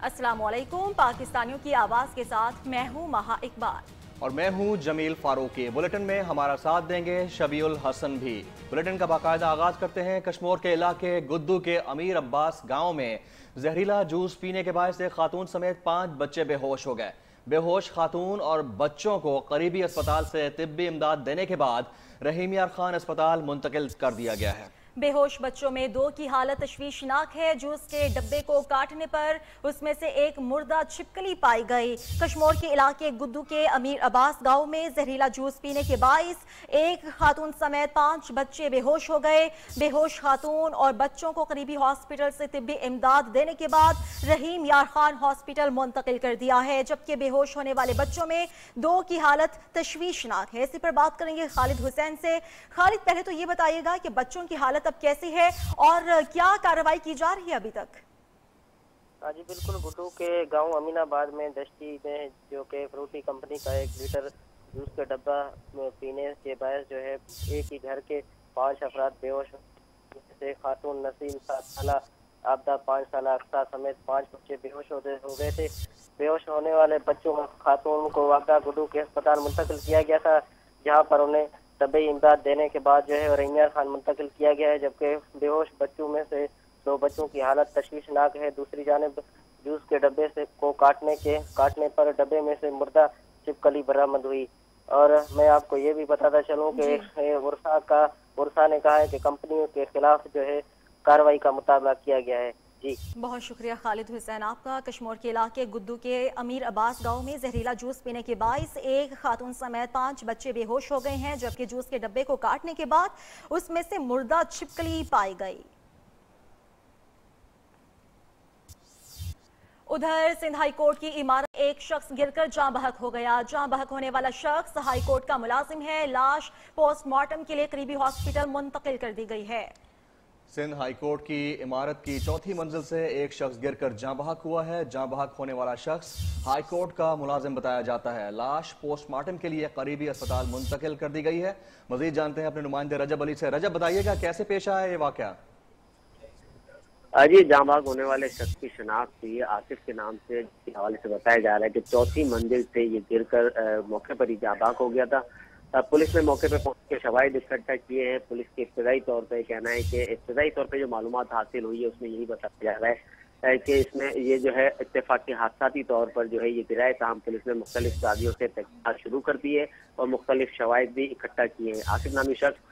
अस्सलाम वालेकुम। पाकिस्तानियों की आवाज़ के साथ मैं हूँ महा इकबाल और मैं हूँ जमील फारूकी। बुलेटिन में हमारा साथ देंगे शबीउल हसन भी। बुलेटिन का बाकायदा आगाज करते हैं। कश्मीर के इलाके गुद्दू के अमीर अब्बास गांव में जहरीला जूस पीने के बाद एक खातून समेत 5 बच्चे बेहोश हो गए। बेहोश खातून और बच्चों को करीबी अस्पताल से तिब्बी इमदाद देने के बाद रहीम यार खान अस्पताल मुंतकिल कर दिया गया है। बेहोश बच्चों में 2 की हालत तशवीशनाक है। जूस के डब्बे को काटने पर उसमें से एक मुर्दा छिपकली पाई गई। कश्मीर के इलाके गुद्दू के अमीर अब्बास गांव में जहरीला जूस पीने के बाइस एक खातून समेत 5 बच्चे बेहोश हो गए। बेहोश खातून और बच्चों को करीबी हॉस्पिटल से तिब्बी इमदाद देने के बाद रहीम यार खान हॉस्पिटल मुंतकिल कर दिया है, जबकि बेहोश होने वाले बच्चों में 2 की हालत तशवीशनाक है। इसी पर बात करेंगे खालिद हुसैन से। खालिद, पहले तो ये बताइएगा कि बच्चों की हालत अब कैसी है और क्या कार्रवाई की जा रही है अभी तक? जी बिल्कुल, गुड्डू के गांव अमीनाबाद में दश्ती में जो कि फ्रूटी कंपनी का 1 लीटर जूस का डब्बा पीने के बायस जो है एक ही घर के 5 अफराद बेहोश से खातून नसीम 7 साल, आबदा 5 साल, अक्सा समेत 5 बच्चे बेहोश हो गए थे। बेहोश होने वाले बच्चों खातून को वाक़ा गुड्डू के अस्पताल मुंतकिल किया गया था, जहाँ पर उन्हें तबी इमदाद देने के बाद जो है रहीम यार खान मुंतकिल किया गया है, जबकि बेहोश बच्चों में से 2 बच्चों की हालत तशवीशनाक है। दूसरी जानिब जूस के डब्बे से को काटने पर डब्बे में से मुर्दा छिपकली बरामद हुई। और मैं आपको ये भी बताता चलूँ कि उर्सा ने कहा है कि कंपनियों के खिलाफ जो है कार्रवाई का मुतालबा किया गया है। जी बहुत शुक्रिया खालिद हुसैन आपका। कश्मीर के इलाके गुद्दू के अमीर अब्बास गांव में जहरीला जूस पीने के बाइस एक खातून समेत 5 बच्चे बेहोश हो गए हैं, जबकि जूस के डब्बे को काटने के बाद उसमें से मुर्दा छिपकली पाई गई। उधर सिंध हाई कोर्ट की इमारत एक शख्स गिरकर जाँ बहक हो गया। जाँ बहक होने वाला शख्स हाई कोर्ट का मुलाजिम है। लाश पोस्टमार्टम के लिए करीबी हॉस्पिटल मुंतकिल कर दी गई है। सिंध हाई कोर्ट की इमारत की 4थी मंजिल से एक शख्स गिरकर जाँ बहक हुआ है। जाँ बहक होने वाला शख्स हाई कोर्ट का मुलाजिम बताया जाता है। लाश पोस्टमार्टम के लिए करीबी अस्पताल मुंतकिल कर दी गई है। मजीद जानते हैं अपने नुमाइंदे रजब अली से। रजब, बताइएगा कैसे पेश आया ये वाकया? जी, जाँ बहक होने वाले शख्स की शिनाख्त हुई है आसिफ के नाम से। हवाले से बताया जा रहा है कि 4थी मंजिल से ये गिरकर मौके पर ही जाँ बहक हो गया था। पुलिस ने मौके पर पहुंच के शवाहिद इकट्ठा किए हैं। पुलिस के इब्तदाई तौर पर कहना है कि इब्तदाई तौर पर जो मालूमात हासिल हुई है उसमें यही बताया जा रहा है कि इसमें ये जो है इत्तेफाकी हादसाती तौर पर जो है ये गिरा है। ताहम पुलिस ने मुख्तलिफ साजियों से तहकीकात शुरू कर दी है और मुख्तलिफ शवाहिद भी इकट्ठा किए हैं। आसिफ नामी शख्स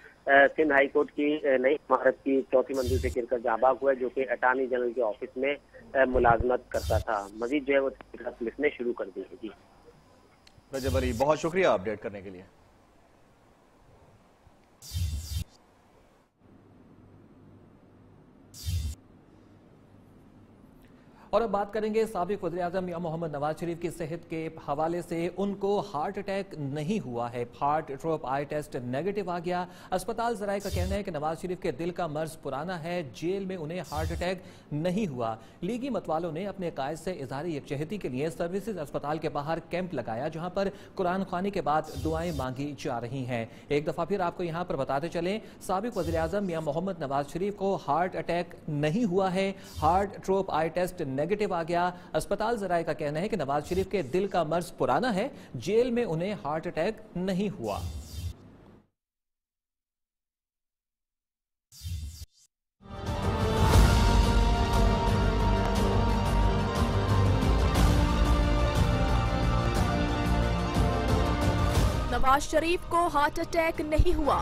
सिंध हाई कोर्ट की नई इमारत की 4थी मंजिल से गिरकर जाँ बहक हुआ है, जो कि अटार्नी जनरल के ऑफिस में मुलाजमत करता था। मजीद जो है वो तहकीकात पुलिस ने शुरू कर दी है। जी रजब अली, बहुत शुक्रिया अपडेट करने के लिए। और अब बात करेंगे साबिक वज़ीर-ए-आज़म मियां मोहम्मद नवाज शरीफ की सेहत के हवाले से। उनको हार्ट अटैक नहीं हुआ है। Heart drop eye test negative आ गया। अस्पताल ज़राए का कहना है कि नवाज शरीफ के दिल का मर्ज पुराना है। जेल में उन्हें हार्ट अटैक नहीं हुआ। लीगी मतवालों ने अपने कायद से इज़हार यकजहती के लिए सर्विसेज अस्पताल के बाहर कैंप लगाया, जहां पर कुरान ख्वानी के बाद दुआएं मांगी जा रही हैं। एक दफा फिर आपको यहां पर बताते चलें, साबिक वज़ीर-ए-आज़म मियां मोहम्मद नवाज शरीफ को हार्ट अटैक नहीं हुआ है। Heart drop eye test negative आ गया। अस्पताल ज़राए का कहना है कि नवाज शरीफ के दिल का मर्ज पुराना है। जेल में उन्हें हार्ट अटैक नहीं हुआ। नवाज शरीफ को हार्ट अटैक नहीं हुआ।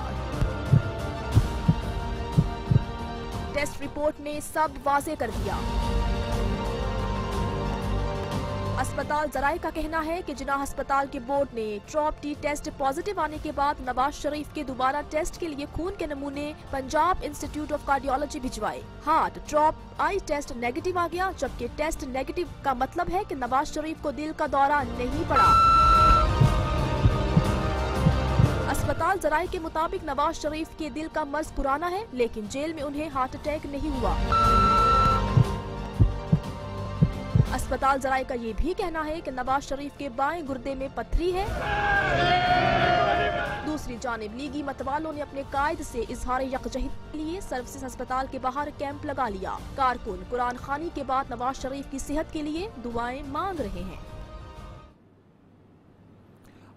टेस्ट रिपोर्ट ने सब वाज़े कर दिया। अस्पताल ज़राए का कहना है कि जिनाह अस्पताल के बोर्ड ने ट्रॉप टी टेस्ट पॉजिटिव आने के बाद नवाज शरीफ के दोबारा टेस्ट के लिए खून के नमूने पंजाब इंस्टीट्यूट ऑफ कार्डियोलॉजी भिजवाए। Heart drop eye test negative आ गया, जबकि टेस्ट नेगेटिव का मतलब है कि नवाज शरीफ को दिल का दौरा नहीं पड़ा। अस्पताल ज़राए के मुताबिक नवाज शरीफ के दिल का मर्ज पुराना है, लेकिन जेल में उन्हें हार्ट अटैक नहीं हुआ। अस्पताल ज़राए का ये भी कहना है कि नवाज शरीफ के बाएं गुर्दे में पथरी है। दूसरी जानिब लीगी मतवालों ने अपने कायद से इजहार यकजहती के लिए सर्विसेज अस्पताल के बाहर कैंप लगा लिया। कारकुन कुरान खानी के बाद नवाज शरीफ की सेहत के लिए दुआएं मांग रहे हैं।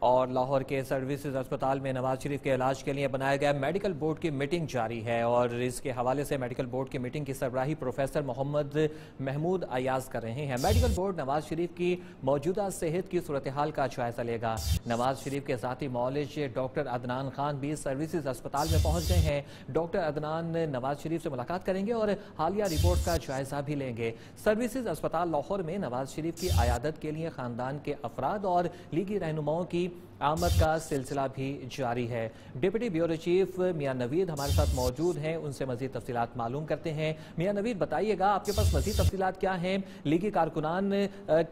और लाहौर के सर्विसेज अस्पताल में नवाज शरीफ के इलाज के लिए बनाया गया मेडिकल बोर्ड की मीटिंग जारी है और इसके हवाले से मेडिकल बोर्ड की मीटिंग की सरबराही प्रोफेसर मोहम्मद महमूद अयाज कर रहे हैं। मेडिकल बोर्ड नवाज शरीफ की मौजूदा सेहत की सूरत हाल का जायजा लेगा। नवाज शरीफ के साथी मौलिज डॉक्टर अदनान खान भी सर्विसेज अस्पताल में पहुंच गए हैं। डॉक्टर अदनान नवाज शरीफ से मुलाकात करेंगे और हालिया रिपोर्ट का जायजा भी लेंगे। सर्विसेज अस्पताल लाहौर में नवाज शरीफ की अयादत के लिए खानदान के अफराद और लीगी रहनुमाओं की आमद का सिलसिला भी जारी है। डिप्टी ब्यूरो चीफ मियां नवीद हमारे साथ मौजूद हैं, उनसे मजीद तफसीलात मालूम करते हैं। मियां नवीद, बताइएगा आपके पास मजीद तफसीलात क्या हैं? लीगी कारकुनान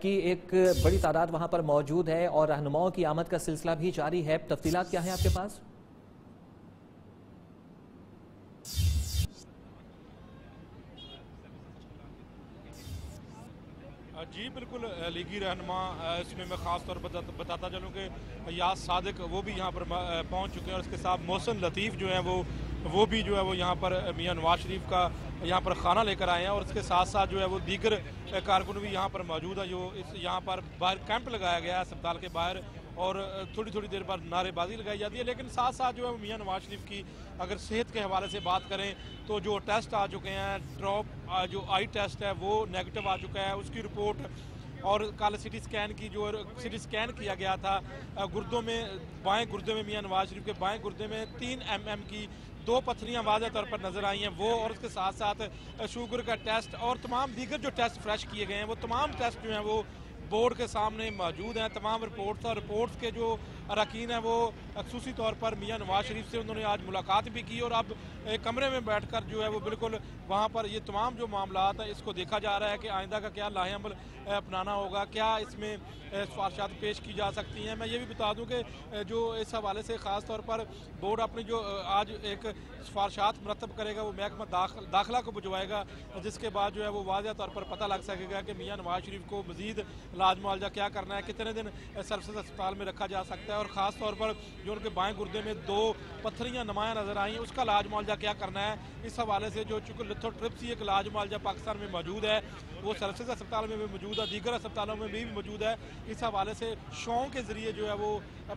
की एक बड़ी तादाद वहां पर मौजूद है और रहनुमाओं की आमद का सिलसिला भी जारी है, तफसीलात क्या है आपके पास? जी बिल्कुल, लीगी रहनुमा इसमें मैं ख़ास तौर पर बताता चलूँ कि यास सादिक वो भी यहाँ पर पहुँच चुके हैं और इसके साथ मोहसिन लतीफ़ जो है वो भी जो है वो यहाँ पर मियां नवाज शरीफ का यहाँ पर खाना लेकर आए हैं और इसके साथ साथ जो है वो दीगर कारकुन भी यहाँ पर मौजूद है। जो यहाँ पर बाहर कैंप लगाया गया है अस्पताल के बाहर और थोड़ी थोड़ी देर बाद नारेबाजी लगाई जाती है। लेकिन साथ साथ जो है मियां नवाज शरीफ की अगर सेहत के हवाले से बात करें तो जो टेस्ट आ चुके हैं, ड्रॉप जो आई टेस्ट है वो नेगेटिव आ चुका है, उसकी रिपोर्ट और कल सिटी स्कैन की जो सिटी स्कैन किया गया था गुर्दों में, बाएं गुर्दे में मियां नवाज शरीफ के बाएं गुर्दे में 3 mm की 2 पत्थरियां वाज़ेह तौर पर नजर आई हैं वो, और उसके साथ साथ शुगर का टेस्ट और तमाम दीगर जो टेस्ट फ्रेश किए गए हैं वो तमाम टेस्ट जो हैं वो बोर्ड के सामने मौजूद हैं। तमाम रिपोर्ट्स और रिपोर्ट्स के जो अरकान हैं वो खसूसी तौर पर मियां नवाज शरीफ से उन्होंने आज मुलाकात भी की और अब एक कमरे में बैठकर जो है वो बिल्कुल वहाँ पर ये तमाम जो मामलात हैं इसको देखा जा रहा है कि आइंदा का क्या लाहेअमल अपनाना होगा, क्या इसमें सिफारिशात पेश की जा सकती हैं। मैं ये भी बता दूं कि जो इस हवाले से ख़ास तौर पर बोर्ड अपनी जो आज एक सिफारिशात मुरतब करेगा वो महकमा दाखिला को भिजवाएगा, जिसके बाद जो है वो वाज़ेह तौर पर पता लग सकेगा कि मियां नवाज शरीफ को मज़ीद इलाज मुआवजा क्या करना है, कितने दिन सर्विसेज अस्पताल में रखा जा सकता है और ख़ास तौर पर जो उनके बाएँ गुर्दे में 2 पत्थरियाँ नुमायाँ नज़र आई उसका इलाज मुआवजा क्या करना है। इस हवाले से जो चूँकि लिथोट्रिप्सी एक इलाज मुआवजा पाकिस्तान में मौजूद है वो सर्विसेज अस्पताल में भी मौजूद है, दीगर अस्पतालों में भी मौजूद है। इस हवाले से शौक के ज़रिए जो है वो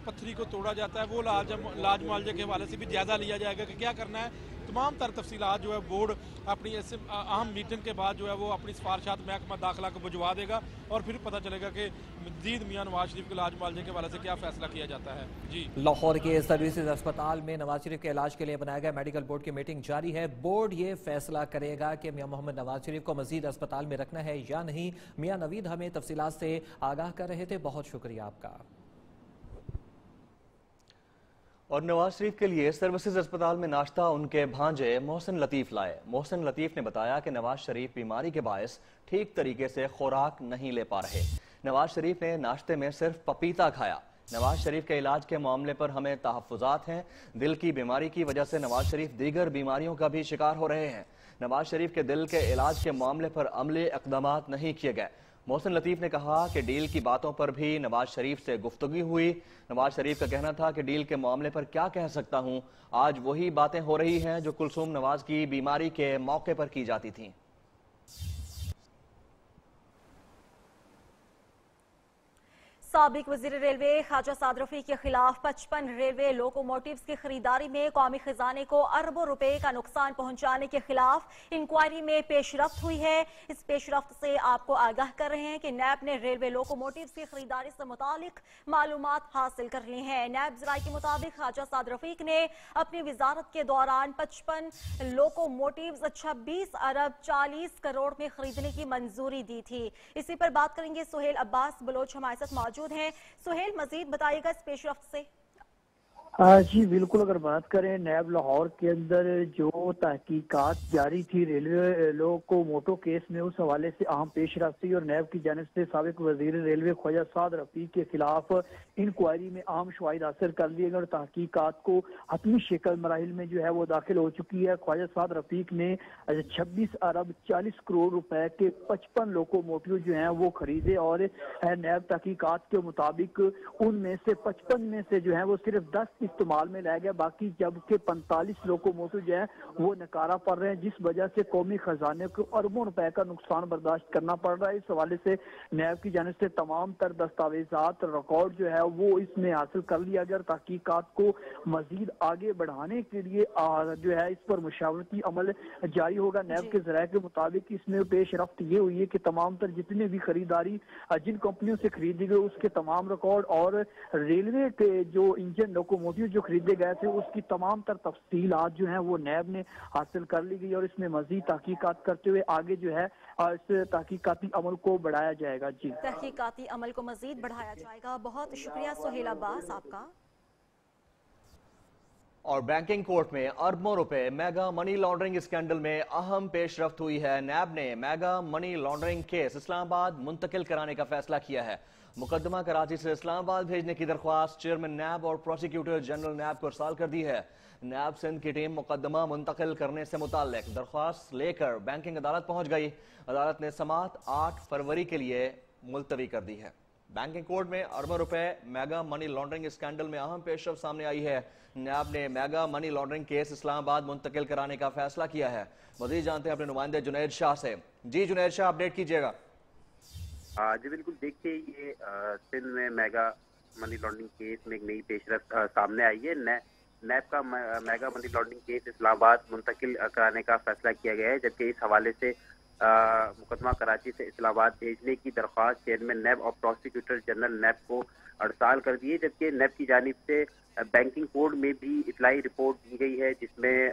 पत्थरी को तोड़ा जाता है, वो इलाज मुआवजे के हवाले से भी जायज़ा लिया जाएगा कि क्या करना है। तमाम तर तफसीलात जो है बोर्ड अपनी ऐसे अहम मीटिंग के बाद जो है वो अपनी सिफारिशात महकमा दाखिला को भिजवा देगा और फिर पता चलेगा कि मज़ीद मियां नवाज शरीफ के इलाज मुआवजे के हवाले से क्या फैसला किया जाता है। जी, लाहौर के सर्विसेज अस्पताल में नवाज शरीफ के इलाज के लिए बनाया गया मेडिकल बोर्ड की मीटिंग जारी है। बोर्ड ये फैसला करेगा कि मियां मोहम्मद नवाज शरीफ को मजीद अस्पताल में रखना है या नहीं। मियां नवीद हमें तफसीलात से आगाह कर रहे थे, बहुत शुक्रिया आपका। और नवाज शरीफ के लिए सर्विसेज अस्पताल में नाश्ता उनके भांजे मोहसिन लतीफ़ लाए। मोहसिन लतीफ़ ने बताया कि नवाज शरीफ बीमारी के बायस ठीक तरीके से खुराक नहीं ले पा रहे। नवाज शरीफ ने नाश्ते में सिर्फ पपीता खाया। नवाज शरीफ के इलाज के मामले पर हमें तहफ़्फ़ुज़ात हैं। दिल की बीमारी की वजह से नवाज शरीफ दीगर बीमारियों का भी शिकार हो रहे हैं। नवाज शरीफ के दिल के इलाज के मामले पर अमली इक़दामात नहीं किए गए। मोहसिन लतीफ़ ने कहा कि डील की बातों पर भी नवाज शरीफ से गुफ्तगू हुई। नवाज शरीफ का कहना था कि डील के मामले पर क्या कह सकता हूं, आज वही बातें हो रही हैं जो कुलसूम नवाज की बीमारी के मौके पर की जाती थीं। साबिक वज़ीर रेलवे ख्वाजा साद रफी के खिलाफ 55 रेलवे लोकोमोटिव्स की खरीदारी में कौमी खजाने को अरबों रुपए का नुकसान पहुंचाने के खिलाफ इंक्वायरी में पेशरफ्त हुई है। इस पेशरफ्त से आपको आगाह कर रहे हैं कि नैब ने रेलवे लोकोमोटिव्स की खरीदारी से मुतालिक मालूमात हासिल कर ली हैं। नैब ज़राए के मुताबिक ख्वाजा साद रफीक ने अपनी वजारत के दौरान 55 लोकोमोटिव्स 26 अरब 40 करोड़ में खरीदने की मंजूरी दी थी। इसी पर बात करेंगे सुहेल अब्बास बलोच हमारे साथ मौजूद हैं। सुहेल, मजीद बताइएगा इस पेशरफ्त से। जी बिल्कुल, अगर बात करें नैब लाहौर के अंदर जो तहकीकात जारी थी रेलवे लोकोमोटिव केस में, उस हवाले से अहम पेशरफ्त हुई और नैब की जानिब से साबिक वजीर रेलवे ख्वाजा साद रफीक के खिलाफ इंक्वायरी में अहम शवाहिद हासिल कर लिए गए और तहकीकात को हतमी शक्ल मराहिल में जो है वो दाखिल हो चुकी है। ख्वाजा साद रफीक ने 26 अरब 40 करोड़ रुपए के 55 लोकोमोटिव जो हैं वो खरीदे और नैब तहकीकात के मुताबिक उनमें से 55 में से जो है वो सिर्फ 10 इस्तेमाल में लाया गया, बाकी जबकि 45 लोकोमोटिव जो है वो नकारा पड़ रहे हैं, जिस वजह से कौमी खजाने को अरबों रुपए का नुकसान बर्दाश्त करना पड़ रहा है। इस हवाले से नैब की जानिब से तमाम तर दस्तावेजात रिकॉर्ड जो है वो इसमें हासिल कर लिया गया। तहकीकात को मजीद आगे बढ़ाने के लिए जो है इस पर मुशावरती अमल जारी होगा। नैब के जराये के मुताबिक इसमें पेश रफ्त ये हुई है कि तमाम तर जितने भी खरीदारी जिन कंपनियों से खरीदी गई उसके तमाम रिकॉर्ड और रेलवे के जो इंजन लोकोमोटिव जो खरीदे गए थे उसकी तमाम तर तफसीलात जो है वो नैब ने हासिल कर ली गई और इसमें मजीद तहकीकात करते हुए आगे जो है इस तहकीकाती अमल को बढ़ाया जाएगा। जी, तहकीकाती अमल को मजीद बढ़ाया जाएगा। बहुत शुक्रिया सुहेल अब्बास आपका। और बैंकिंग कोर्ट में अरबों रुपए मेगा मनी लॉन्ड्रिंग स्कैंडल में अहम पेशरफ्त हुई है। नैब ने mega money laundering case Islamabad मुंतकिल कराने का फैसला किया है। मुकदमा कराची से इस्लामाबाद भेजने की दरख्वास्त चेयरमैन नैब और प्रोसिक्यूटर जनरल नैब को इरसाल कर दी है। नैब सिंध की टीम मुकदमा मुंतकिल करने से मुताल्लिक दरख्वास्त लेकर बैंकिंग अदालत पहुंच गई। अदालत ने समाअत 8 फरवरी के लिए मुलतवी कर दी है। बैंकिंग कोर्ट में अरबों रुपए मेगा मनी लॉन्ड्रिंग स्कैंडल में अहम पेशरफ्त सामने आई है। नैब ने mega money laundering case Islamabad मुंतकिल कराने का फैसला किया है। मजीद जानते हैं अपने नुमाइंदे जुनैद शाह से। जी जुनैद शाह, अपडेट कीजिएगा। जी बिल्कुल, देखिए ये सिंध में मेगा मनी लॉन्ड्रिंग केस में एक नई पेशरफ्त सामने आई है। नैब का mega money laundering case Islamabad मुंतकिल कराने का फैसला किया गया है, जबकि इस हवाले से मुकदमा कराची से इस्लामाबाद भेजने की दरख्वास्त चेयरमैन नैब और प्रोसिक्यूटर जनरल नैब को अड़साल कर दी है। जबकि नैब की जानिब से बैंकिंग कोड में भी इतलाई रिपोर्ट दी गई है, जिसमें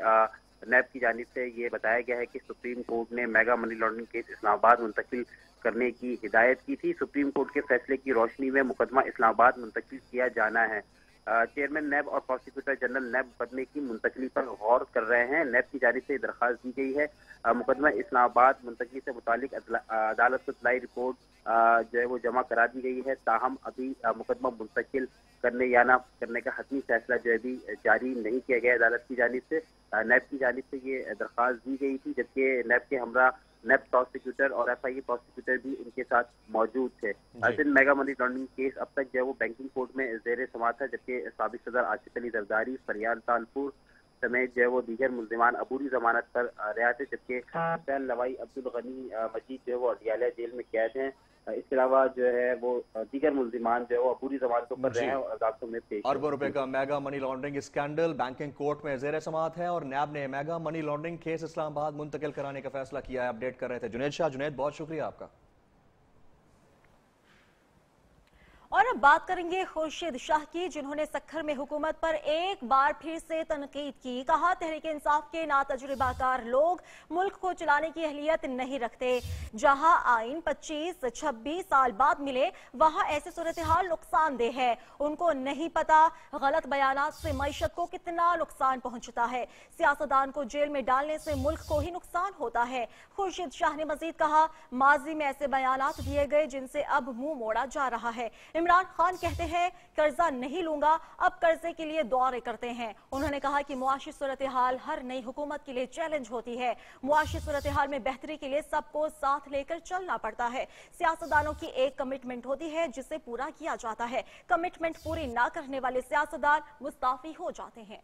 नैब की जानिब से ये बताया गया है कि सुप्रीम कोर्ट ने mega money laundering case Islamabad मुंतकिल करने की हिदायत की थी। सुप्रीम कोर्ट के फैसले की रोशनी में मुकदमा इस्लामाबाद मुंतकिल किया जाना है। चेयरमैन नैब और प्रोसिक्यूटर जनरल नैब मुकदमे की मुंतकली पर गौर कर रहे हैं। नैब की जानिब से दरख्वास्त दी गई है मुकदमा इस्लामाबाद मुंतकली से मुतालिक अदालत को इतलाई रिपोर्ट जो है वो जमा करा दी गई है। ताहम अभी मुकदमा मुंतकिल करने या ना करने का हतमी फैसला जो है अभी जारी नहीं किया गया अदालत की जानिब से। नैब की जानिब से ये दरख्वास्त दी गई थी, जबकि नैब के हमरा नैब प्रोसिक्यूटर और FIA प्रोसिक्यूटर भी इनके साथ मौजूद थे। Sindh mega money laundering case अब तक जो है वो बैंकिंग कोर्ट में जेर समाअत है, जबकि साबिक सदर आसिफ अली जरदारी, फरियाद तालपुर समेत जो है वो दीगर मुल्जिमान अबूरी जमानत पर रिहायत है। जबकि हुसैन लवाई अब्दुल गनी मजीद जो है वो अडियाला जेल में कैद हैं। इसके अलावा जो है वो दीगर मुल्जिमान जो है वो अबूरी जमानतों पर रहे हैं और अदालतों में पेश। अरबों रुपए का mega money laundering scandal banking court में जेर समाअत है और नैब ने mega money laundering case Islamabad मुंतकिल कराने का फैसला किया है। अपडेट कर रहे थे जुनैद शाह। जुनैद, बहुत शुक्रिया आपका। और अब बात करेंगे खुर्शीद शाह की, जिन्होंने सक्खर में हुकूमत पर एक बार फिर से तनकीद की। कहा, तहरीक इंसाफ के नातजुर्बाकार लोग मुल्क को चलाने की अहलियत नहीं रखते। जहां आइन 25-26 साल बाद मिले वहां ऐसे सूरत हाल नुकसानदेह है। उनको नहीं पता गलत बयानात से मईशत को कितना नुकसान पहुंचता है। सियासतदान को जेल में डालने से मुल्क को ही नुकसान होता है। खुर्शीद शाह ने मजीद कहा, माजी में ऐसे बयानात दिए गए जिनसे अब मुंह मोड़ा जा रहा है। इमरान खान कहते हैं, कर्जा नहीं लूंगा, अब कर्जे के लिए दौरे करते हैं। उन्होंने कहा कि मुआशी सूरत हाल हर नई हुकूमत के लिए चैलेंज होती है। मुआशी सूरत हाल में बेहतरी के लिए सबको साथ लेकर चलना पड़ता है। सियासतदानों की एक कमिटमेंट होती है जिसे पूरा किया जाता है। कमिटमेंट पूरी ना करने वाले सियासतदान मुस्ताफी हो जाते हैं।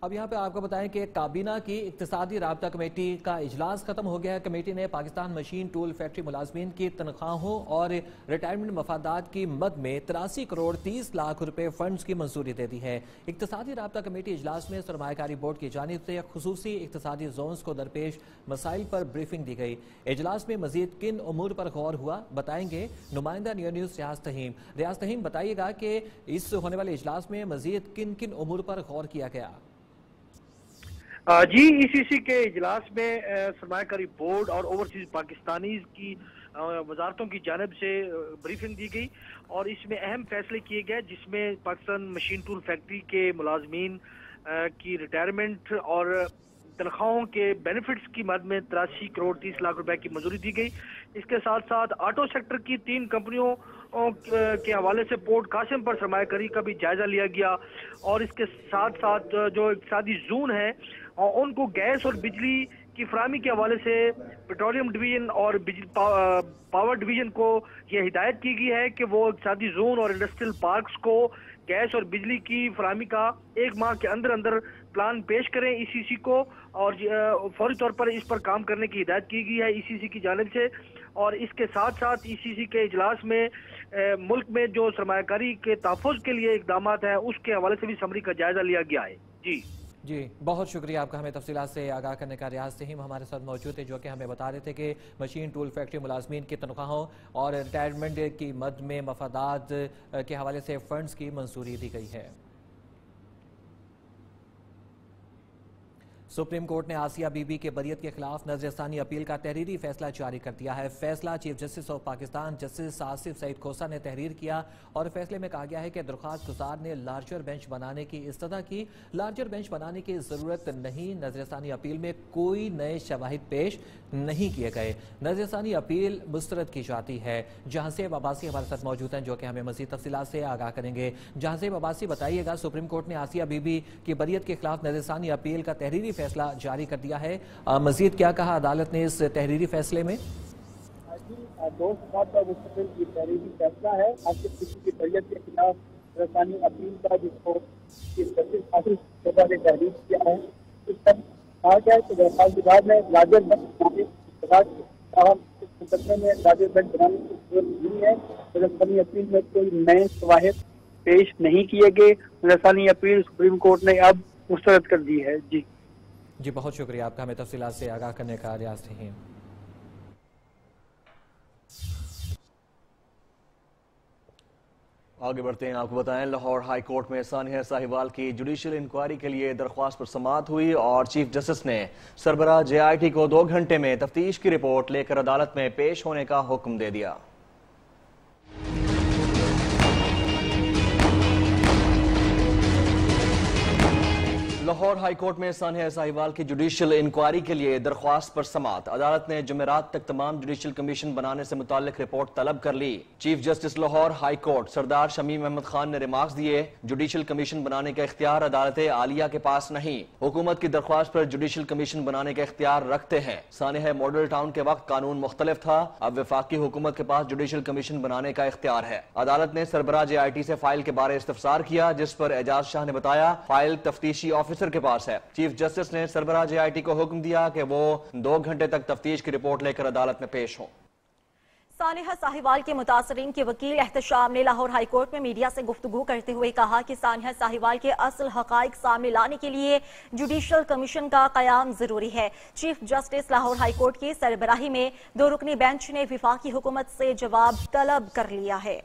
अब यहाँ पे आपको बताएं कि काबीना की इक्तिसादी राब्ता कमेटी का इजलास खत्म हो गया है। कमेटी ने पाकिस्तान मशीन टूल फैक्ट्री मुलाजमीन की तनख्वाहों और रिटायरमेंट मफादात की मद में 83 करोड़ 30 लाख रुपए फंड्स की मंजूरी दे दी है। इक्तिसादी राब्ता कमेटी इजलास में सरमायाकारी बोर्ड की जानिब से खुसूसी इक्तिसादी जोन्स को दरपेश मसाइल पर ब्रीफिंग दी गई। इजलास में मजीद किन उमूर पर गौर हुआ, बताएंगे नुमाइंदा न्यूज़ रियाज तहीम। रियाज तहीम, बताइएगा कि इस होने वाले इजलास में मजीद किन किन उमूर पर गौर किया गया। जी, ECC के इजलास में सरमायाकारी बोर्ड और ओवरसीज पाकिस्तानीज की वजारतों की जानिब से ब्रीफिंग दी गई और इसमें अहम फैसले किए गए, जिसमें पाकिस्तान मशीन टूल फैक्ट्री के मुलाजमीन की रिटायरमेंट और तनख्वाहों के बेनिफिट्स की मद में 83 करोड़ 30 लाख रुपए की मंजूरी दी गई। इसके साथ साथ ऑटो सेक्टर की 3 कंपनियों के हवाले से पोर्ट कासिम पर सरमायाकारी का भी जायजा लिया गया और इसके साथ साथ जो इक्तिसादी जोन है और उनको गैस और बिजली की फराहमी के हवाले से पेट्रोलियम डिवीजन और पावर डिवीजन को यह हिदायत की गई है कि वो इक़्तिसादी जोन और इंडस्ट्रियल पार्क्स को गैस और बिजली की फराहमी का 1 माह के अंदर अंदर प्लान पेश करें ईसीसी को, और फौरी तौर पर इस पर काम करने की हिदायत की गई है ईसीसी की जानिब से। और इसके साथ साथ ईसीसी के इजलास में मुल्क में जो सरमायाकारी के तहफ़्फ़ुज़ के लिए इक़दाम हैं उसके हवाले से भी समरी का जायजा लिया गया है। जी, बहुत शुक्रिया आपका हमें तफसीलात से आगाह करने का। रियाज सहीम हमारे साथ मौजूद थे, जो कि हमें बता रहे थे कि मशीन टूल फैक्ट्री मुलाजमीन की तनख्वाहों और रिटायरमेंट की मद में मफादात के हवाले से फंड्स की मंजूरी दी गई है। सुप्रीम कोर्ट ने आसिया बीबी के बरियत के खिलाफ नजरसानी अपील का तहरीरी फैसला जारी कर दिया है। फैसला chief justice of Pakistan justice Asif Saeed Khosa ने तहरीर किया और फैसले में कहा गया है कि दरख्वास्त गुजार ने लार्जर बेंच बनाने की इस्तदा की। लार्जर बेंच बनाने की जरूरत नहीं, नजरसानी अपील में कोई नए शवाहिद पेश नहीं किए गए, नजरसानी अपील मुस्तरद की जाती है। जहांसेब अब्बासी हमारे साथ मौजूद हैं, जो कि हमें मजीद तफसीलात से आगाह करेंगे। जहांसेब अब्बासी, बताइएगा, सुप्रीम कोर्ट ने आसिया बीबी की बरियत के खिलाफ नजरसानी अपील का तहरीरी फैसला जारी कर दिया है, मजीद क्या कहा अदालत ने इस तहरीरी फैसले में? तहरीरी फैसला है आसिफ बीबी की बरियत के खिलाफ नजरसानी अपील का, जिसको जस्टिस आसिफ खोसा ने तहरीर किया है। इस पर कहा गया है कि दरख्वास्त गुजार ने लार्जर बेंच मुकदमे में लार्जर बेंच बनाने की जरूरत नहीं है। नजरसानी अपील में कोई नए शवाहिद पेश नहीं किए गए। नजरसानी अपील सुप्रीम कोर्ट ने अब मुस्तरद कर दी है। जी, बहुत शुक्रिया आपका हमें तफसीलात से आगाह करने का। रियाज सहीम। आगे बढ़ते हैं, आपको बताएं लाहौर हाई कोर्ट में सानिया साहिवाल की जुडिशियल इंक्वायरी के लिए दरख्वास्त पर समाअत हुई और चीफ जस्टिस ने सरबराह JIT को 2 घंटे में तफ्तीश की रिपोर्ट लेकर अदालत में पेश होने का हुक्म दे दिया। लाहौर हाई कोर्ट में सानिया साहिवाल की जुडिशियल इंक्वायरी के लिए दरख्वास्त पर समाअत। अदालत ने जुमेरात तक तमाम जुडिशियल कमीशन बनाने से मुताल्लिक रिपोर्ट तलब कर ली। Chief justice Lahore high court Sardar Shamim Ahmad Khan ने रिमार्क्स दिए, जुडिशियल कमीशन बनाने का इख्तियार अदालत आलिया के पास नहीं, हुकूमत की दरख्वास्त पर जुडिशियल कमीशन बनाने का इख्तियार रखते हैं। सानिया मॉडल टाउन के वक्त कानून मुख्तलिफ था, अब वफाकी हुकूमत के पास जुडिशियल कमीशन बनाने का इख्तियार है। अदालत ने सरबराह JIT से फाइल के बारे इस्तफसार किया, जिस पर एजाज शाह ने बताया फाइल तफ्तीशी ऑफिसर के पास है। चीफ जस्टिस ने सरबराह JIT को हुक्म दिया कि वो 2 घंटे तक तफ्तीश की रिपोर्ट लेकर अदालत में पेश हों। सानिया साहिवाल के मुतासरीन के वकील एहतशाम ने लाहौर हाई कोर्ट में मीडिया से गुफ्तगू करते हुए कहा कि सानिया साहिवाल के असल हकाइक सामने लाने के लिए जुडिशियल कमीशन का कयाम जरूरी है। Chief justice Lahore high court की सरबराही में 2 रुकनी बेंच ने विफाकी हुकूमत से जवाब तलब कर लिया है।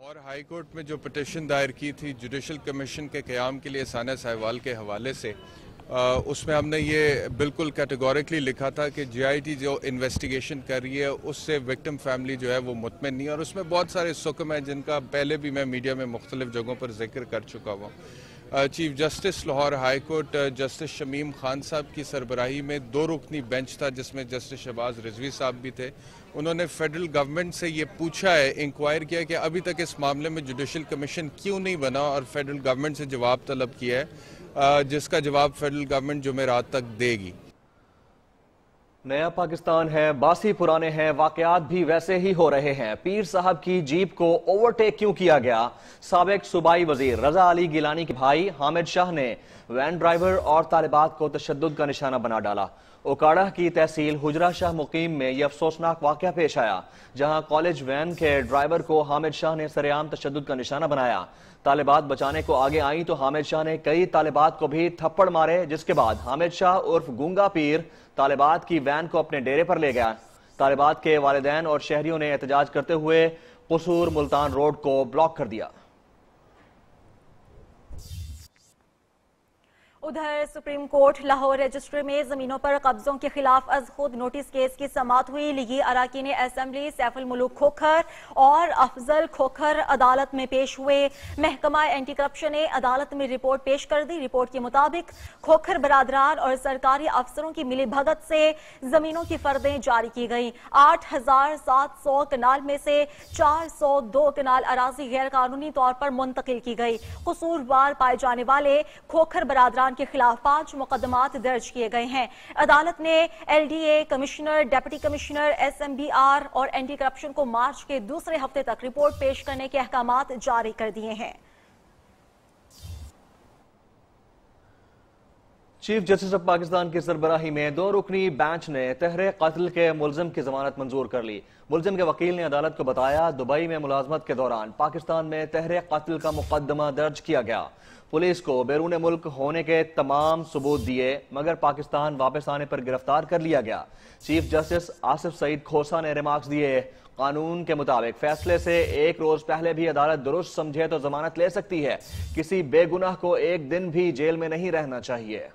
लाहौर हाई कोर्ट में जो पिटीशन दायर की थी जुडिशियल कमीशन के क़याम के लिए सानिया साहिवाल के हवाले से, उसमें हमने ये बिल्कुल कैटेगोरिकली लिखा था कि JIT जो इन्वेस्टिगेशन कर रही है उससे विक्टिम फैमिली जो है वो मुतमिन नहीं है, और उसमें बहुत सारे सुकम हैं जिनका पहले भी मैं मीडिया में मुख्तलिफ जगहों पर जिक्र कर चुका हूँ। Chief justice Lahore high court justice Shamim Khan साहब की सरबराही में 2 रुकनी बेंच था, जिसमें जस्टिस शहबाज रिजवी साहब भी थे। उन्होंने फेडरल गवर्नमेंट से ये पूछा है, इंक्वायर किया कि अभी तक इस मामले में जुडिशियल कमीशन क्यों नहीं बना, और फेडरल गवर्नमेंट से जवाब तलब किया है, जिसका जवाब फेडरल गवर्नमेंट जुमेरात तक देगी। नया पाकिस्तान है, बासी पुराने हैं, वाकयात भी वैसे ही हो रहे हैं। पीर साहब की जीप को ओवरटेक क्यों किया गया? साबिक सूबाई वजीर रजा अली गिलानी के भाई हामिद शाह ने वैन ड्राइवर और तालिबात को तशद्दुद का निशाना बना डाला। ओकाड़ा की तहसील हुजरा शाह मुकीम में यह अफसोसनाक वाकया पेश आया, जहां कॉलेज वैन के ड्राइवर को हामिद शाह ने सरेआम तशद्दुद का निशाना बनाया। तालिबात बचाने को आगे आई तो हामिद शाह ने कई तालिबात को भी थप्पड़ मारे, जिसके बाद हामिद शाह उर्फ गूंगा पीर तालिबात की वैन को अपने डेरे पर ले गया। तालिबात के वालिदैन और शहरियों ने एहतजाज करते हुए कसूर मुल्तान रोड को ब्लॉक कर दिया। उधर सुप्रीम कोर्ट लाहौर रजिस्ट्री में जमीनों पर कब्जों के खिलाफ अज खुद नोटिस केस की समाअत हुई। लीगी अराकीन असेंबली सैफुल मुल्क खोखर और अफजल खोखर अदालत में पेश हुए। महकमा एंटी करप्शन ने अदालत में रिपोर्ट पेश कर दी। रिपोर्ट के मुताबिक खोखर बरादरान और सरकारी अफसरों की मिली भगत से जमीनों की फर्दें जारी की गई। 8700 कनाल में से 402 कनाल अराजी गैर कानूनी तौर पर मुंतकिल की गई। कसूरवार पाए जाने वाले खोखर बरादरान पाकिस्तान के खिलाफ 5 मुकदमात दर्ज किए गए हैं। अदालत ने LDA commissioner, deputy commissioner, SMBR और एंटी करप्शन को मार्च के दूसरे हफ्ते तक रिपोर्ट पेश करने के अहकामात जारी कर दिए हैं। चीफ जस्टिस ऑफ पाकिस्तान की सरबराही में 2 रुकनी बेंच ने तहरीक कत्ल के मुलजिम की जमानत मंजूर कर ली। मुलजिम के वकील ने अदालत को बताया, दुबई में मुलाजमत के दौरान पाकिस्तान में तहरीक कत्ल का मुकदमा दर्ज किया गया। पुलिस को बैरून मुल्क होने के तमाम सबूत दिए मगर पाकिस्तान वापस आने पर गिरफ्तार कर लिया गया। चीफ जस्टिस आसिफ सईद खोसा ने रिमार्क्स दिए, कानून के मुताबिक फैसले से 1 रोज पहले भी अदालत दुरुस्त समझे तो जमानत ले सकती है। किसी बेगुनाह को 1 दिन भी जेल में नहीं रहना चाहिए।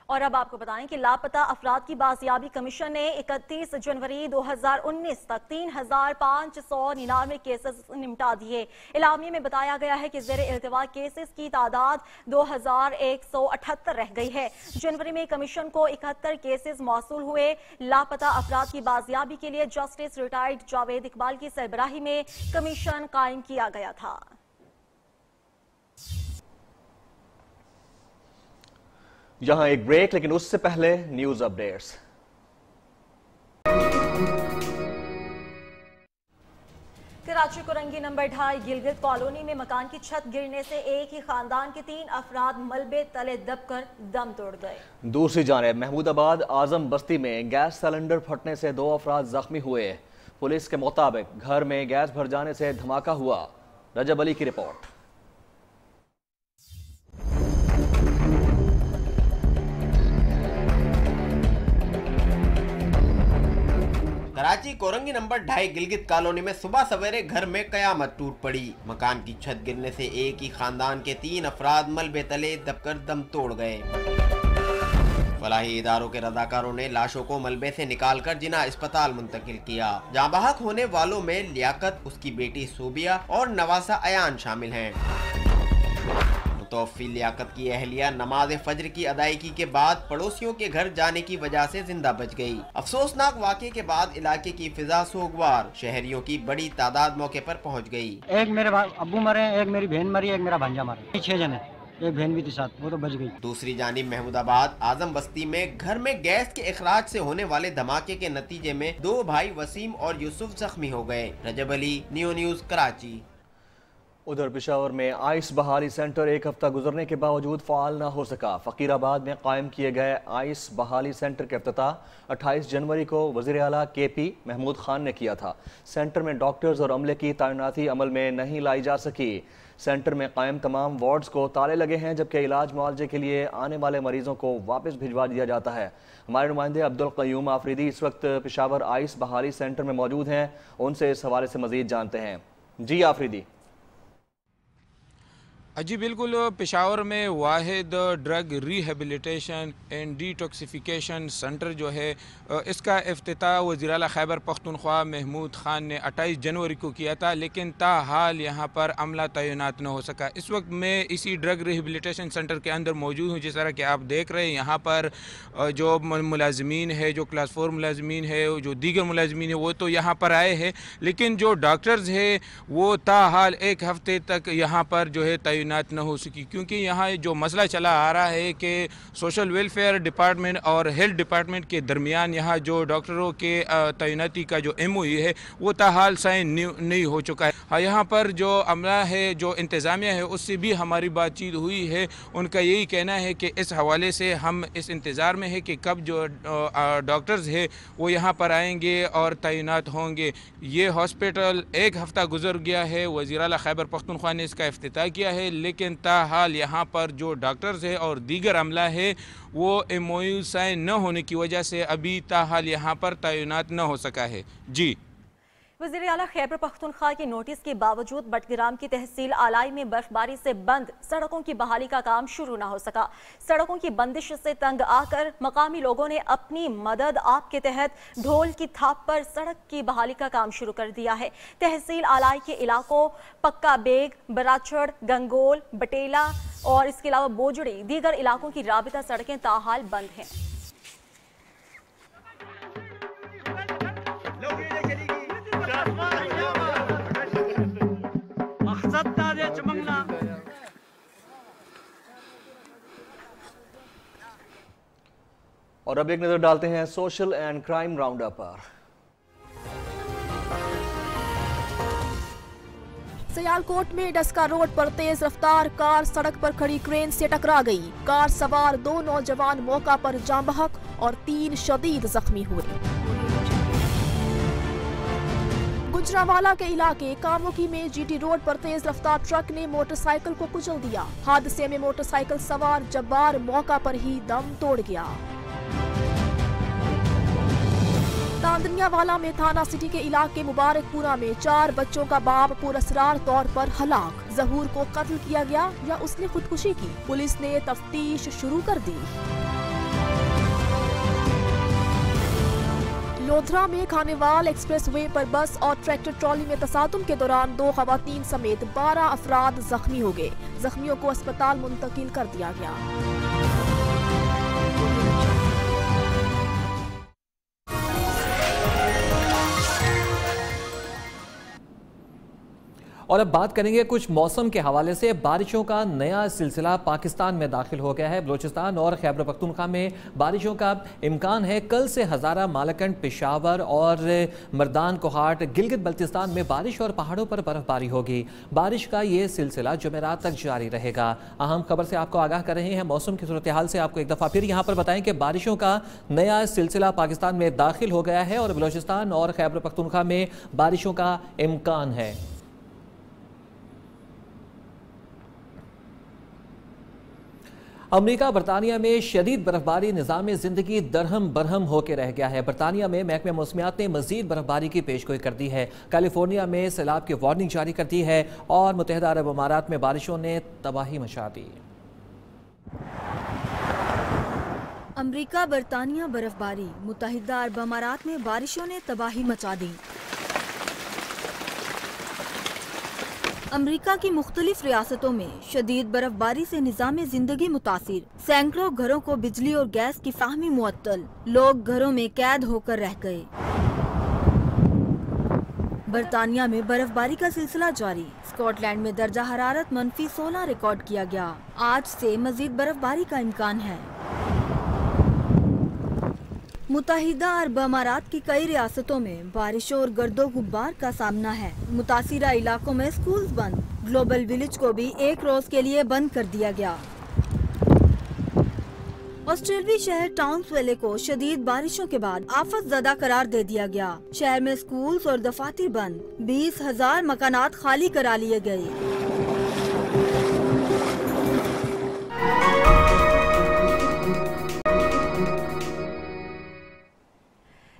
और अब आपको बताएं कि लापता अफराद की बाजियाबी कमीशन ने 31 जनवरी 2019 तक 3599 केसेस निपटा दिए। इलामी में बताया गया है कि जेर इल्तिवा केसेस की तादाद 2178 रह गई है। जनवरी में कमीशन को 71 केसेस मौसूल हुए। लापता अफराद की बाजियाबी के लिए जस्टिस रिटायर्ड जावेद इकबाल की सरबराही में कमीशन कायम किया गया था। यहां एक ब्रेक, लेकिन उससे पहले news updates. Karachi Korangi number 2 Gilgit colony में मकान की छत गिरने से एक ही खानदान के 3 अफराद मलबे तले दबकर दम तोड़ गए। दूसरी जानिब महमूदाबाद आजम बस्ती में गैस सिलेंडर फटने से 2 अफराद जख्मी हुए। पुलिस के मुताबिक घर में गैस भर जाने से धमाका हुआ। रजब अली की report. Karachi Korangi number 2 Gilgit colony में सुबह सवेरे घर में कयामत टूट पड़ी। मकान की छत गिरने से एक ही खानदान के 3 अफराद मलबे तले दबकर दम तोड़ गए। फलाही इदारों के रजाकारों ने लाशों को मलबे से निकालकर जिना अस्पताल मुंतकिल किया। जहां बहक होने वालों में लियाकत, उसकी बेटी सोबिया और नवासा अयान शामिल हैं। मुतवफ़्फ़ी लियाकत की अहलिया नमाज फज्र की अदायगी के बाद पड़ोसियों के घर जाने की वजह से जिंदा बच गई। अफसोसनाक वाक़े के बाद इलाके की फिजा सोगवार, शहरियों की बड़ी तादाद मौके पर पहुंच गई। एक मेरे अब्बू मरे, एक मेरी बहन मरी, एक मेरा भांजा मरा, 6 जने, एक बहन भी थी साथ, वो तो बच गई। दूसरी जानिब महमूदाबाद आजम बस्ती में घर में गैस के इखराज से होने वाले धमाके के नतीजे में 2 भाई वसीम और यूसुफ जख्मी हो गए। रजब अली, न्यू न्यूज़, कराची। उधर पेशावर में आइस बहाली सेंटर 1 हफ्ता गुजरने के बावजूद फाल न हो सका। फकीराबाद में कायम किए गए आइस बहाली सेंटर के इफ्तिताह 28 जनवरी को वज़ीर आला KP महमूद खान ने किया था। सेंटर में डॉक्टर्स और अमले की तैनाती अमल में नहीं लाई जा सकी। सेंटर में कायम तमाम वार्ड्स को ताले लगे हैं, जबकि इलाज मुआवजे के लिए आने वाले मरीजों को वापस भिजवा दिया जाता है। हमारे नुमाइंदे अब्दुल क़य्यूम आफरीदी इस वक्त पेशावर आइस बहाली सेंटर में मौजूद हैं, उनसे इस हवाले से मज़ीद जानते हैं। जी आफरीदी। जी बिल्कुल, पेशावर में वाहिद drug rehabilitation and detoxification centre जो है इसका इफ्तिताह वज़ीर आला खैबर पख्तूनख्वा महमूद खान ने 28 जनवरी को किया था, लेकिन ताहाल यहाँ पर अमला तैनात न हो सका। इस वक्त मैं इसी ड्रग रिहेबिलिटेशन सेंटर के अंदर मौजूद हूँ। जिस तरह कि आप देख रहे हैं यहाँ पर जो मुलाजमीन है, जो क्लास 4 मुलाजमीन है, जो दीगर मुलाजमीन है, वो तो यहाँ पर आए हैं, लेकिन जो डॉक्टर्स है वो ताहाल 1 हफ्ते तक यहाँ पर जो है तैनात न हो सकी, क्योंकि यहाँ जो मसला चला आ रहा है कि सोशल वेलफेयर डिपार्टमेंट और हेल्थ डिपार्टमेंट के दरमियान यहाँ जो डॉक्टरों के तैनाती का जो MOU है वो ताहाल साइन नहीं हो चुका है। हाँ, यहाँ पर जो अमला है, जो इंतज़ामिया है, उससे भी हमारी बातचीत हुई है। उनका यही कहना है कि इस हवाले से हम इस इंतज़ार में है कि कब जो डॉक्टर्स है वो यहाँ पर आएंगे और तैनात होंगे। ये हॉस्पिटल 1 हफ्ता गुजर गया है, वज़ीर आला खैबर पख्तूनख्वा ने इसका इफ्तिताह किया है, लेकिन ताहाल यहाँ पर जो डॉक्टर्स है और दीगर अमला है वो MOU साइन न होने की वजह से अभी ताहाल यहाँ पर तैनात न हो सका है। जी, वज़ीर आला खैबर पख्तूनख्वा के नोटिस के बावजूद बटग्राम की तहसील आलाई में बर्फबारी से बंद सड़कों की बहाली का काम शुरू न हो सका। सड़कों की बंदिश से तंग आकर मकामी लोगों ने अपनी मदद आप के तहत ढोल की थाप पर सड़क की बहाली का काम शुरू कर दिया है। तहसील आलाई के इलाकों पक्का बेग, बराचड़, गंगोल, बटेला और इसके अलावा बोजड़ी दीगर इलाकों की राबिता सड़कें ताहाल बंद हैं। और अब एक नजर डालते हैं सोशल एंड क्राइम राउंडअप पर। सियालकोट में डस्का रोड पर तेज रफ्तार कार सड़क पर खड़ी क्रेन से टकरा गई। कार सवार 2 नौजवान मौका पर जान बहक और 3 शदीद जख्मी हुए। गुजरांवाला के इलाके कामोकी में जीटी रोड पर तेज रफ्तार ट्रक ने मोटरसाइकिल को कुचल दिया। हादसे में मोटरसाइकिल सवार जब्बार मौका पर ही दम तोड़ गया। तांदनियावाला में थाना सिटी के इलाके मुबारकपुरा में 4 बच्चों का बाप पुरअसरार तौर पर हलाक। जहूर को कत्ल किया गया या उसने खुदकुशी की, पुलिस ने तफ्तीश शुरू कर दी। लोधरा में खानेवाल एक्सप्रेस वे पर बस और ट्रैक्टर ट्रॉली में तसादुम के दौरान 2 खवातीन समेत 12 अफराद जख्मी हो गए। जख्मियों को अस्पताल मुंतकिल कर दिया गया। और अब बात करेंगे कुछ मौसम के हवाले से। बारिशों का नया सिलसिला पाकिस्तान में दाखिल हो गया है। बलूचिस्तान और खैबर पख्तूनख्वा में बारिशों का इम्कान है। कल से हज़ारा, मालकंड, पेशावर और मर्दान कोहाट, गिलगित बल्तिस्तान में बारिश और पहाड़ों पर बर्फबारी होगी। बारिश का ये सिलसिला जुमेरात तक जारी रहेगा। अहम खबर से आपको आगाह कर रहे हैं। मौसम की सूरत हाल से आपको एक दफ़ा फिर यहाँ पर बताएं कि बारिशों का नया सिलसिला पाकिस्तान में दाखिल हो गया है और बलूचिस्तान और खैबर पख्तूनख्वा में बारिशों का इम्कान है। अमरीका बरतानिया में शदीद बर्फबारी निज़ाम ज़िंदगी दरहम बरहम होकर रह गया है। बरतानिया में महकमे मौसमियात ने मज़ीद बर्फबारी की पेशगोई कर दी है। कैलिफोर्निया में सैलाब की वार्निंग जारी कर दी है और मुत्तहिदा अरब अमारात में बारिशों ने तबाही मचा दी। अमरीका बरतानिया बर्फबारी, मुत्तहिदा अरब अमारात में बारिशों ने तबाही मचा दी। अमरीका की मुख्तलिफ रियासतों में शदीद बर्फबारी से निज़ाम जिंदगी मुतासिर। सैकड़ों घरों को बिजली और गैस की फाहमी मुअत्तल। लोग घरों में कैद होकर रह गए। बरतानिया में बर्फबारी का सिलसिला जारी। स्कॉटलैंड में दर्जा हरारत -16 रिकॉर्ड किया गया। आज से मजीद बर्फबारी का इम्कान है। मुत्तहिदा अरब अमारात की कई रियासतों में बारिशों और गर्दो गुब्बार का सामना है। मुतासिरा इलाकों में स्कूल्स बंद। ग्लोबल विलेज को भी 1 रोज के लिए बंद कर दिया गया। ऑस्ट्रेलियाई शहर टाउन्सविले को शदीद बारिशों के बाद आफत ज़दा करार दे दिया गया। शहर में स्कूल्स और दफातर बंद। 20,000 मकानात खाली करा लिए गए।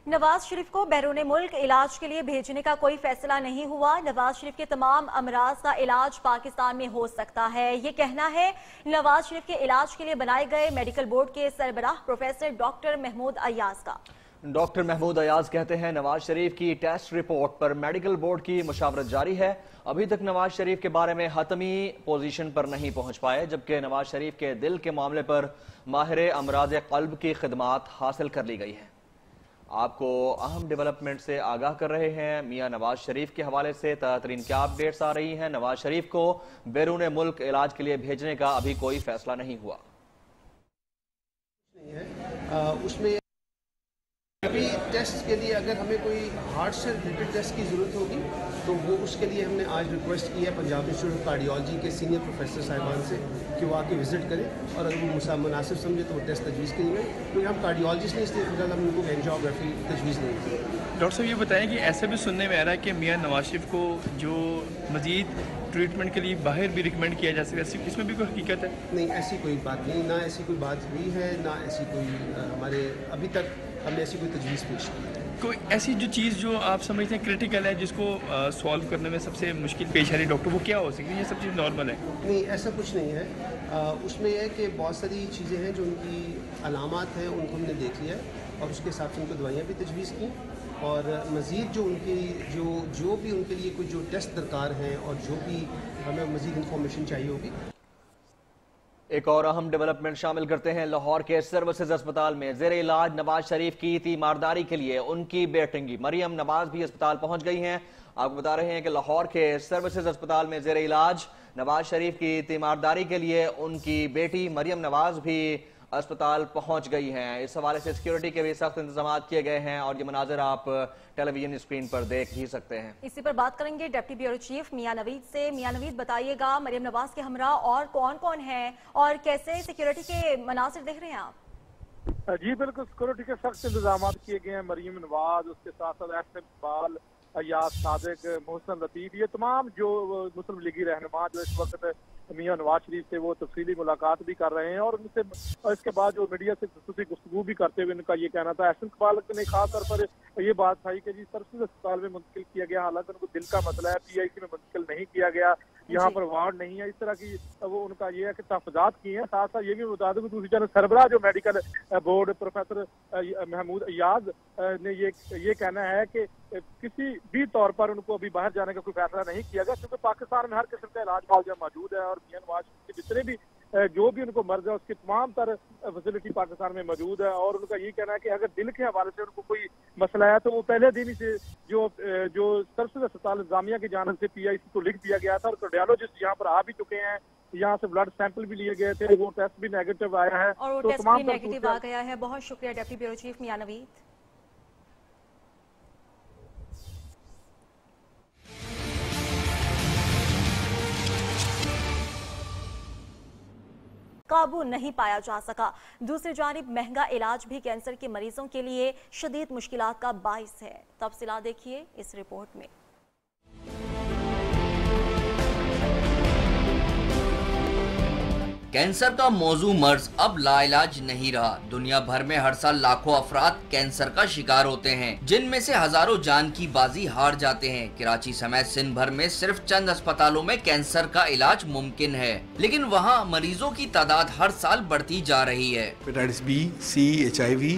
नवाज शरीफ को बैरून मुल्क इलाज के लिए भेजने का कोई फैसला नहीं हुआ। नवाज शरीफ के तमाम अमराज का इलाज पाकिस्तान में हो सकता है, ये कहना है नवाज शरीफ के इलाज के लिए बनाए गए मेडिकल बोर्ड के सरबराह प्रोफेसर डॉक्टर महमूद अयाज का। डॉक्टर महमूद अयाज कहते हैं नवाज शरीफ की टेस्ट रिपोर्ट पर मेडिकल बोर्ड की मुशावरत जारी है। अभी तक नवाज शरीफ के बारे में हतमी पोजीशन पर नहीं पहुंच पाए, जबकि नवाज शरीफ के दिल के मामले पर माहिर अमराज क़ल्ब की खिदमात हासिल कर ली गई है। आपको अहम डेवलपमेंट से आगाह कर रहे हैं। मियां नवाज शरीफ के हवाले से ताज़ा क्या अपडेट्स आ रही हैं। नवाज शरीफ को बैरून मुल्क इलाज के लिए भेजने का अभी कोई फैसला नहीं हुआ। उसमें अभी टेस्ट के लिए अगर हमें कोई हार्ट से रिलेटेड टेस्ट की ज़रूरत होगी तो वो उसके लिए हमने आज रिक्वेस्ट की है पंजाब इंस्टीट्यूट ऑफ कार्डियोलॉजी के सीनियर प्रोफेसर साहिबान से कि वो आके विजिट करें और अगर वो मुनासिब समझे तो वो टेस्ट तजवीज़ करेंगे। क्योंकि हम कार्डियोलॉजिस्ट नहीं, इसलिए फिलहाल हम उनको एंजियोग्राफी तजवीज़ नहीं की। डॉक्टर साहब ये बताएं कि ऐसा भी सुनने में आ रहा है कि मियां नवाज शरीफ को जो मजीद ट्रीटमेंट के लिए बाहर भी रिकमेंड किया जा सकता है, इसमें भी कोई हकीकत है? नहीं, ऐसी कोई बात नहीं, ना ऐसी कोई बात हुई है, ना ऐसी कोई हमारे अभी तक हमने ऐसी कोई तजवीज़ पेश की है। कोई ऐसी जो चीज़ जो आप समझते हैं क्रिटिकल है, जिसको सॉल्व करने में सबसे मुश्किल पेश आ रही है डॉक्टर, वो क्या हो सकती है? ये सब चीज़ नॉर्मल है? नहीं, ऐसा कुछ नहीं है। उसमें यह है कि बहुत सारी चीज़ें हैं जो उनकी अलामात हैं, उनको हमने देख लिया और उसके हिसाब से उनको दवाइयाँ भी तजवीज़ की और मज़ीद जो उनकी जो भी उनके लिए कोई जो टेस्ट दरकार हैं और जो भी हमें मज़ीद इंफॉर्मेशन चाहिए होगी। एक और अहम डेवलपमेंट शामिल करते हैं। लाहौर के सर्विसेज अस्पताल में जेर इलाज नवाज शरीफ की तीमारदारी के लिए उनकी बेटी मरियम नवाज भी अस्पताल पहुंच गई हैं। आपको बता रहे हैं कि लाहौर के सर्विसेज अस्पताल में जेर इलाज नवाज शरीफ की तीमारदारी के लिए उनकी बेटी मरियम नवाज भी अस्पताल पहुंच गई हैं। इस हवाले से सिक्योरिटी के भी सख्त इंतजाम किए गए हैं और ये मनाजिर आप टेलीविजन स्क्रीन पर देख भी सकते हैं। इसी पर बात करेंगे डिप्टी ब्यूरो चीफ मियां नवीद से। मियां नवीद, बताइएगा मरियम नवाज के हमरा और कौन कौन हैं और कैसे सिक्योरिटी के मनाजिर देख रहे हैं आप? जी बिल्कुल, सिक्योरिटी के सख्त इंतजाम किए गए हैं। मरियम नवाज, उसके साथ साथ एहसन इकबाल, अयाज सादिक, मोहसन लतीफ, ये तमाम जो मुस्लिम लीगी रहनुमा जो इस वक्त मियां नवाज शरीफ से वो तफसीली मुलाकात भी कर रहे हैं और उनसे इसके बाद जो मीडिया से गुफ्तगू भी करते हुए उनका ये कहना था। एहसन इकबाल ने खास तौर पर ये बात था कि जी सर्विस अस्पताल में मुंतकिल किया गया, हालांकि उनको दिल का मसला है, PIC में मुंतकिल नहीं किया गया, यहाँ पर वार्ड नहीं है, इस तरह की वो उनका ये है कि तहफ़्फ़ुज़ात किए हैं। साथ साथ ये भी बता दूं कि दूसरी जानब सरबराह जो medical board professor Mahmood Ayaz ने ये कहना है कि किसी भी तौर पर उनको अभी बाहर जाने का कोई फैसला नहीं किया गया, क्योंकि पाकिस्तान में हर किस्म का इलाज मुआवजा मौजूद है और मियां नवाज के जितने भी जो भी उनको मर्ज है उसकी तमाम तर फैसिलिटी पाकिस्तान में मौजूद है। और उनका ये कहना है कि अगर दिल के हवाले से उनको कोई मसला है तो वो पहले दिन ही से जो सर्विस अस्पताल इंतजामिया की जानिब से PIC को लिख दिया गया था और कार्डियोलॉजिस्ट यहाँ पर आ भी चुके हैं, यहाँ से ब्लड सैंपल भी लिए गए थे, वो टेस्ट भी नेगेटिव आया है और वो तो टेस्ट भी नेगेटिव आ गया है। बहुत शुक्रिया डिप्टी ब्यूरो चीफ मियां नवीद। काबू नहीं पाया जा सका। दूसरी जानिब महंगा इलाज भी कैंसर के मरीजों के लिए शदीद मुश्किलात का बाइस है। तफसीलात देखिए इस रिपोर्ट में। कैंसर का मौजू मर्ज अब लाइलाज नहीं रहा। दुनिया भर में हर साल लाखों अफराद कैंसर का शिकार होते हैं, जिनमें से हजारों जान की बाजी हार जाते हैं। कराची समेत सिंध भर में सिर्फ चंद अस्पतालों में कैंसर का इलाज मुमकिन है, लेकिन वहाँ मरीजों की तादाद हर साल बढ़ती जा रही है। Hepatitis B, C, HIV,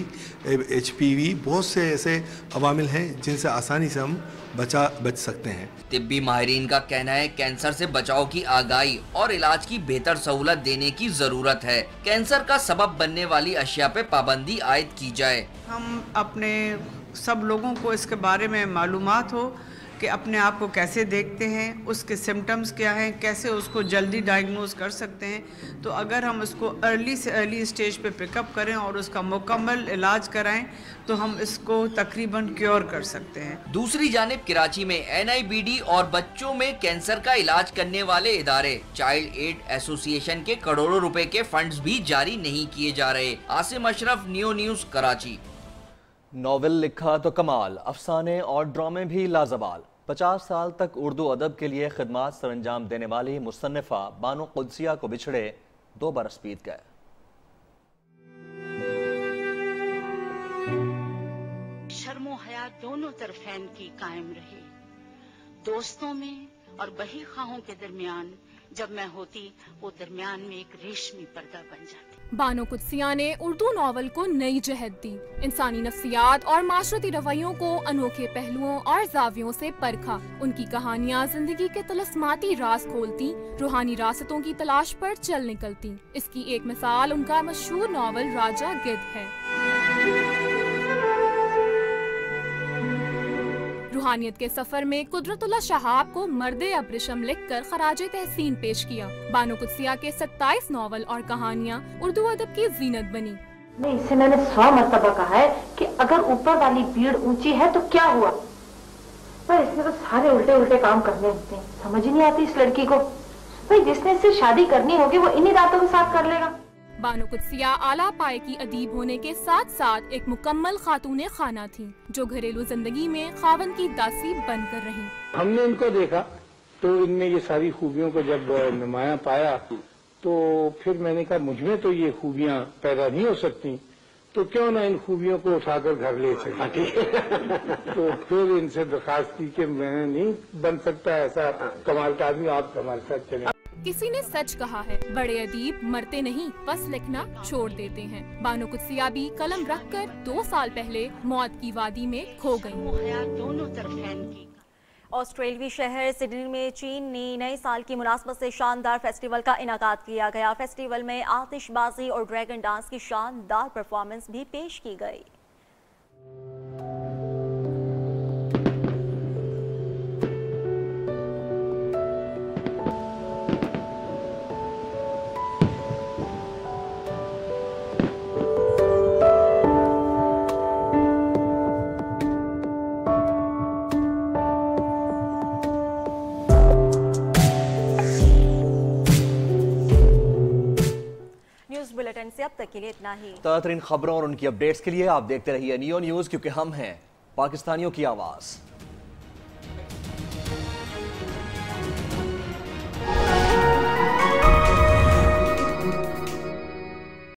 HPV बहुत से ऐसे अवामिल हैं जिनसे आसानी से हम बच सकते हैं। तिब्बी माहिरीन का कहना है कैंसर से बचाव की आगाही और इलाज की बेहतर सहूलत देने की जरूरत है। कैंसर का सबब बनने वाली अशिया पे पाबंदी आयद की जाए। हम अपने सब लोगों को इसके बारे में मालूमात हो कि अपने आप को कैसे देखते हैं, उसके सिम्टम्स क्या हैं, कैसे उसको जल्दी डायग्नोज कर सकते हैं। तो अगर हम उसको अर्ली से अर्ली स्टेज पे पिकअप करें और उसका मुकम्मल इलाज कराएं तो हम इसको तकरीबन क्योर कर सकते हैं। दूसरी जानिब कराची में NIBD और बच्चों में कैंसर का इलाज करने वाले इदारे चाइल्ड एड एसोसिएशन के करोड़ों रुपए के फंड्स भी जारी नहीं किए जा रहे। Asim Ashraf, new news, Karachi. Novel लिखा तो कमाल, अफसाने और ड्रामे भी लाजवाल। 50 साल तक उर्दू अदब के लिए खिदमात सरंजाम देने वाली मुसन्निफा बानो कुद्सिया को बिछड़े 2 बरस बीत गए। शर्मो हया दोनों तरफैन की कायम रही, दोस्तों में और बही खाहों के दरमियान जब मैं होती वो दरमियान में एक रेशमी पर्दा बन जाती। बानो कुद्सिया ने उर्दू नॉवल को नई जहत दी, इंसानी नफ्सियात और माशरती रवैयों को अनोखे पहलुओं और जावियों से परखा। उनकी कहानियाँ जिंदगी के तलस्माती राज खोलती, रूहानी रास्तों की तलाश पर चल निकलती। इसकी एक मिसाल उनका मशहूर नॉवल राजा गिद्ध है। रूहानियत के सफर में कुदरतुल्लाह शहाब को मर्दे अब्रिशम लिखकर खराजे तहसीन पेश किया। बानो कुद्सिया के 27 नॉवल और कहानियाँ उर्दू अदब की जीनत बनी। नहीं, इससे मैंने 100 मरतबा कहा है कि अगर ऊपर वाली भीड़ ऊंची है तो क्या हुआ, पर इसमें तो सारे उल्टे उल्टे काम करने होते हैं। समझ ही नहीं आती इस लड़की को। भाई जिसने इससे शादी करनी होगी वो इन्हीं रातों के साथ कर लेगा। बानो कुद्सिया आला पाए की अदीब होने के साथ साथ एक मुकम्मल खातूने खाना थी, जो घरेलू जिंदगी में खावन की दासी बनकर रही। हमने इनको देखा तो इनमें ये सारी खूबियों को जब नुमाया पाया तो फिर मैंने कहा मुझमें तो ये खूबियां पैदा नहीं हो सकती, तो क्यों ना इन खूबियों को उठाकर घर ले सके। तो फिर इनसे दरखास्त की कि मैं नहीं बन सकता ऐसा कमाल का आदमी, आप हमारे साथ चले। किसी ने सच कहा है, बड़े अदीब मरते नहीं बस लिखना छोड़ देते हैं। बानो कुद्सिया भी कलम रखकर 2 साल पहले मौत की वादी में खो गयी। ऑस्ट्रेलियाई शहर सिडनी में चीनी नए साल की मुनासबत से शानदार फेस्टिवल का इनाकाद किया गया। फेस्टिवल में आतिशबाजी और ड्रैगन डांस की शानदार परफॉर्मेंस भी पेश की गई। बुलेटिन से अब तक के लिए इतना ही। ताज़ा तरीन खबरों और उनकी अपडेट्स के लिए आप देखते रहिए नियो न्यूज़, क्योंकि हम हैं पाकिस्तानियों की आवाज़।